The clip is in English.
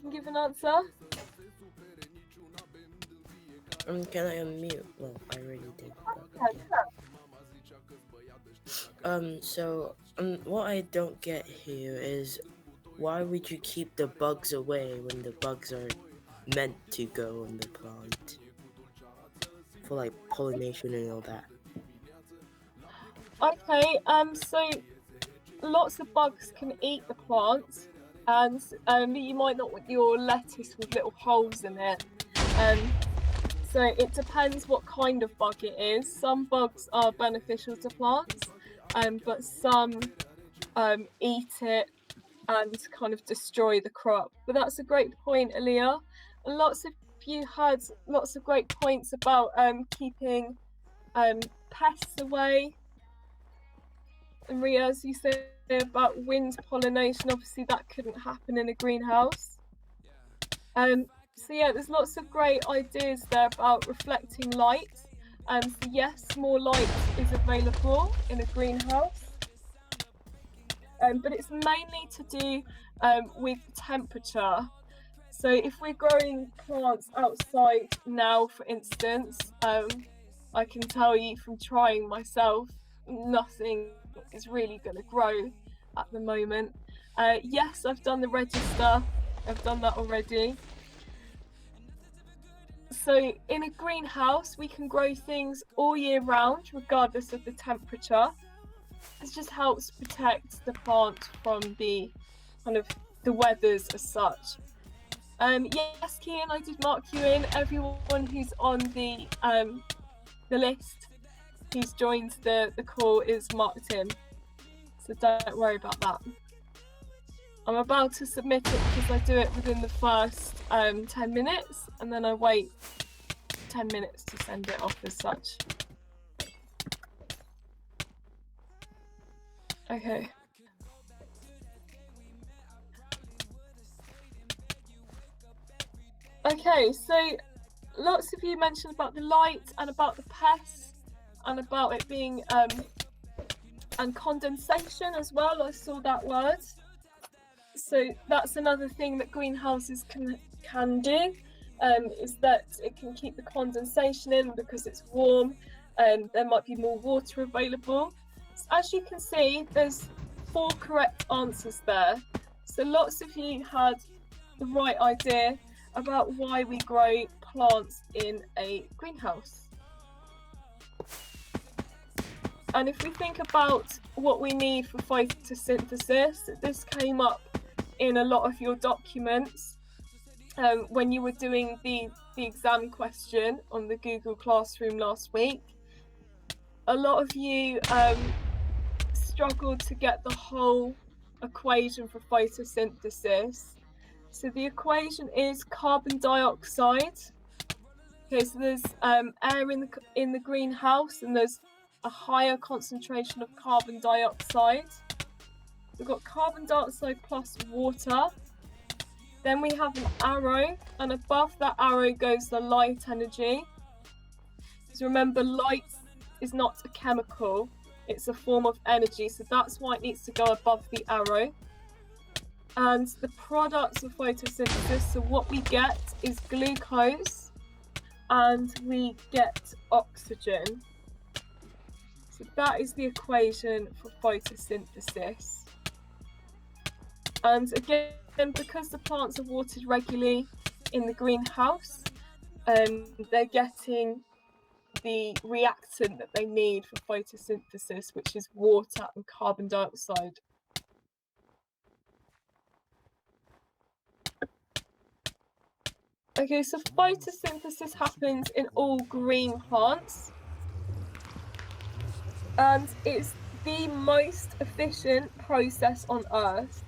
can give an answer? Can I unmute? Well, I already did. But, yeah. So, what I don't get here is why would you keep the bugs away when the bugs are meant to go on the plant for like pollination and all that? Okay, so lots of bugs can eat the plants, and you might not want your lettuce with little holes in it. So it depends what kind of bug it is. Some bugs are beneficial to plants, but some eat it and kind of destroy the crop. But that's a great point, Aaliyah. And lots of you had lots of great points about keeping pests away. And Ria, as you say about wind pollination, obviously that couldn't happen in a greenhouse. So yeah, there's lots of great ideas there about reflecting light. So yes, more light is available in a greenhouse. But it's mainly to do with temperature. So if we're growing plants outside now, for instance, I can tell you from trying myself, nothing is really going to grow at the moment. Yes, I've done the register. I've done that already. So in a greenhouse, we can grow things all year round, regardless of the temperature. This just helps protect the plant from the kind of the weathers as such. Yes, Kian, I did mark you in. Everyone who's on the list, who's joined the call, is marked in. So don't worry about that. I'm about to submit it because I do it within the first 10 minutes, and then I wait 10 minutes to send it off as such. Okay. Okay, so lots of you mentioned about the light and about the pests and about it being and condensation as well. I saw that word. So that's another thing that greenhouses can do, is that it can keep the condensation in because it's warm and there might be more water available. So as you can see, there's 4 correct answers there. So lots of you had the right idea about why we grow plants in a greenhouse. And if we think about what we need for photosynthesis, this came up in a lot of your documents when you were doing the exam question on the Google Classroom last week. A lot of you struggled to get the whole equation for photosynthesis. So the equation is carbon dioxide. Okay, so there's air in the greenhouse, and there's a higher concentration of carbon dioxide. We've got carbon dioxide plus water. Then we have an arrow, and above that arrow goes the light energy. So remember, light is not a chemical, it's a form of energy, so that's why it needs to go above the arrow. And the products of photosynthesis, so what we get is glucose and we get oxygen. So that is the equation for photosynthesis. And again, because the plants are watered regularly in the greenhouse, they're getting the reactant that they need for photosynthesis, which is water and carbon dioxide. Okay, so photosynthesis happens in all green plants, and it's the most efficient process on Earth.